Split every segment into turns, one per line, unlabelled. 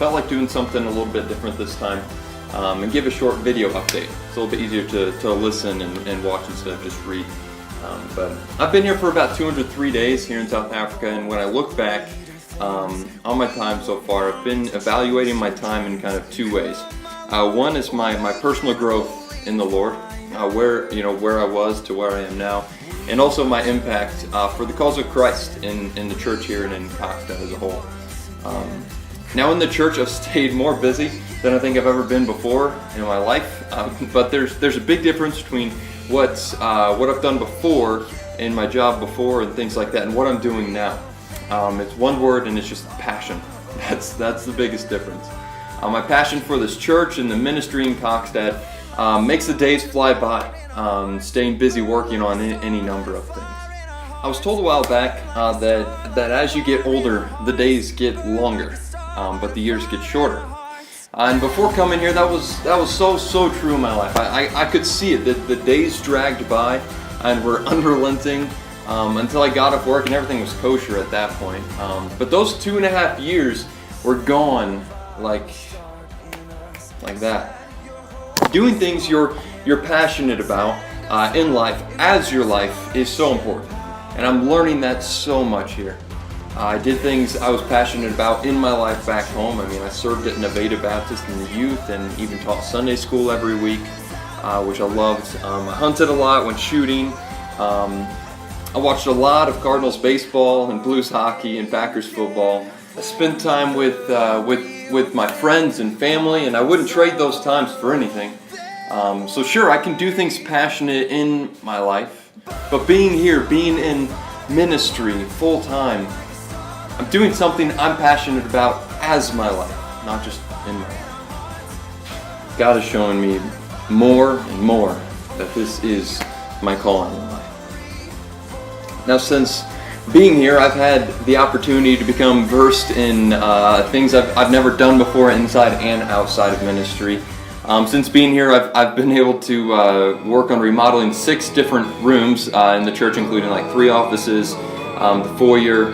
felt like doing something a little bit different this time, and give a short video update. It's a little bit easier to listen and watch instead of just read. But I've been here for about 203 days here in South Africa, and when I look back on my time so far, I've been evaluating my time in kind of two ways. One is my personal growth in the Lord, where I was to where I am now, and also my impact for the cause of Christ in the church here and in Kokstad as a whole. Now in the church, I've stayed more busy than I think I've ever been before in my life, but there's a big difference between what I've done before in my job before and things like that, and what I'm doing now. It's one word, and it's just passion. That's the biggest difference. My passion for this church and the ministry in Kokstad makes the days fly by, staying busy working on any number of things. I was told a while back that as you get older, the days get longer, but the years get shorter. And before coming here, that was so true in my life. I could see it. The days dragged by and were unrelenting until I got off work and everything was kosher at that point. But those 2.5 years were gone like that. Doing things you're passionate about in life as your life is so important, and I'm learning that so much here. I did things I was passionate about in my life back home. I mean, I served at Nevada Baptist in the youth and even taught Sunday school every week, which I loved. I hunted a lot, went shooting. I watched a lot of Cardinals baseball and Blues hockey and Packers football. I spent time with my friends and family, and I wouldn't trade those times for anything. So sure, I can do things passionate in my life, but being here, being in ministry full time, I'm doing something I'm passionate about as my life, not just in my life. God is showing me more and more that this is my calling in life. Now, since being here, I've had the opportunity to become versed in things I've never done before inside and outside of ministry. Since being here, I've been able to work on remodeling 6 different rooms in the church, including like 3 offices, the foyer,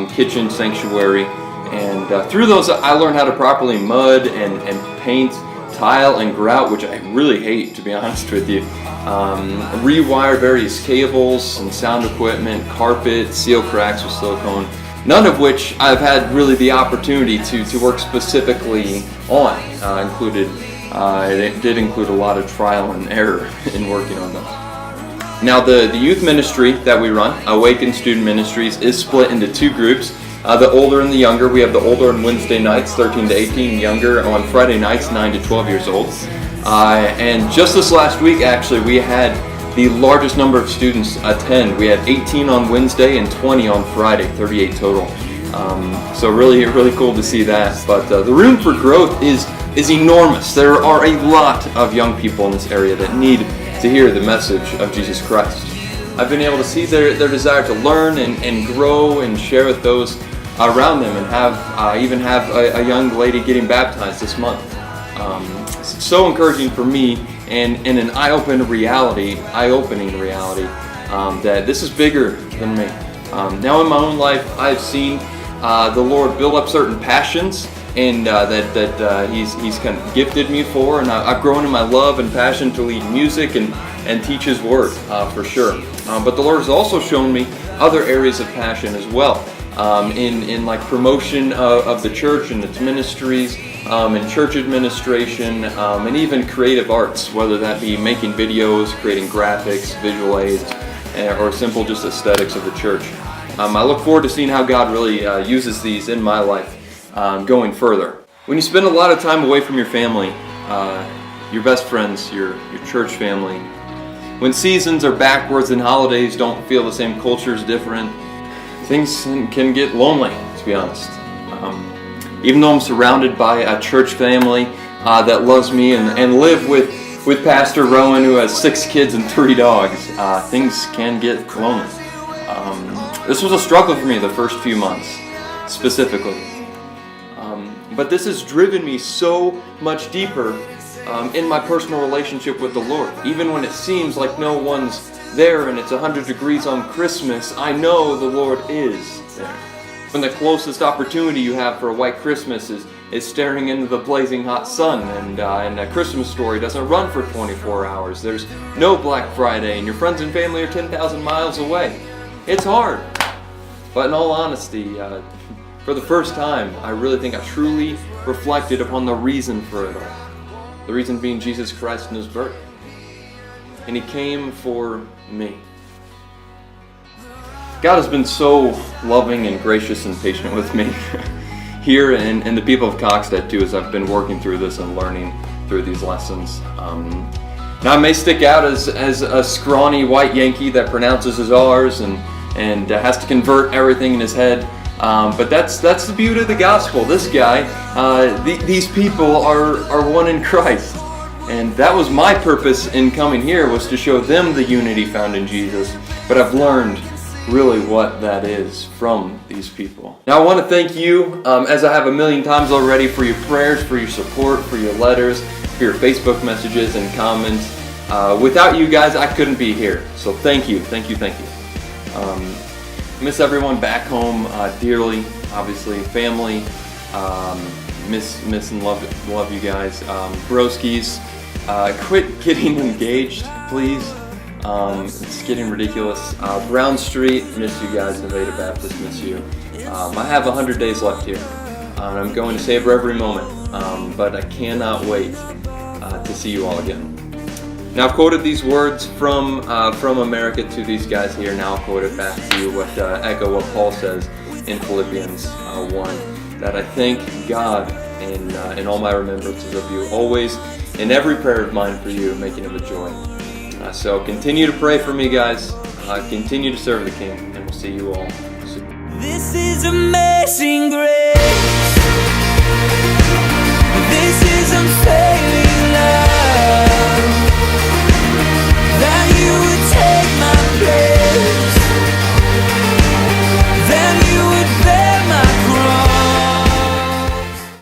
kitchen, sanctuary, and through those I learned how to properly mud and paint, tile, and grout, which I really hate, to be honest with you. Rewire various cables and sound equipment, carpet, seal cracks with silicone, none of which I've had really the opportunity to work specifically on. It did include a lot of trial and error in working on those. Now the youth ministry that we run, Awaken Student Ministries, is split into 2 groups, the older and the younger. We have the older on Wednesday nights, 13 to 18, younger on Friday nights, 9 to 12 years old. And just this last week, actually, we had the largest number of students attend. We had 18 on Wednesday and 20 on Friday, 38 total. So really cool to see that. But the room for growth is enormous. There are a lot of young people in this area that need to hear the message of Jesus Christ. I've been able to see their desire to learn and grow and share with those around them, and even have a young lady getting baptized this month. It's so encouraging for me, and an eye-opening reality that this is bigger than me. Now in my own life, I've seen the Lord build up certain passions, and that He's kind of gifted me for, and I've grown in my love and passion to lead music and teach His Word, for sure. But the Lord has also shown me other areas of passion as well, in like promotion of the church and its ministries, in church administration, and even creative arts, whether that be making videos, creating graphics, visual aids, or simple just aesthetics of the church. I look forward to seeing how God really uses these in my life going further. When you spend a lot of time away from your family, your best friends, your church family, when seasons are backwards and holidays don't feel the same, culture's different, things can get lonely, to be honest. Even though I'm surrounded by a church family that loves me and live with Pastor Rowan, who has 6 kids and 3 dogs, things can get lonely. This was a struggle for me the first few months, specifically. But this has driven me so much deeper in my personal relationship with the Lord. Even when it seems like no one's there and it's 100 degrees on Christmas, I know the Lord is there. When the closest opportunity you have for a white Christmas is is staring into the blazing hot sun, and A Christmas Story doesn't run for 24 hours. There's no Black Friday, and your friends and family are 10,000 miles away. It's hard. But in all honesty, for the first time, I really think I truly reflected upon the reason for it all. The reason being Jesus Christ and His birth. And He came for me. God has been so loving and gracious and patient with me here and the people of Kokstad too, as I've been working through this and learning through these lessons. Now I may stick out as a scrawny white Yankee that pronounces his R's and has to convert everything in his head. But that's the beauty of the gospel. This guy, these people are one in Christ. And that was my purpose in coming here, was to show them the unity found in Jesus. But I've learned really what that is from these people. Now I want to thank you, as I have a million times already, for your prayers, for your support, for your letters, for your Facebook messages and comments. Without you guys, I couldn't be here. So thank you, thank you, thank you. Miss everyone back home dearly, obviously, family. Miss and love you guys. Broskies, quit getting engaged, please. It's getting ridiculous. Brown Street, miss you guys. Nevada Baptist, miss you. I have 100 days left here, and I'm going to savor every moment. But I cannot wait to see you all again. Now I've quoted these words from America to these guys here. Now I'll quote it back to you, echo what Paul says in Philippians 1, that I thank God in all my remembrances of you, always in every prayer of mine for you, making it a joy. So continue to pray for me, guys. Continue to serve the King, and we'll see you all soon.
This is amazing grace. This is unfailing love.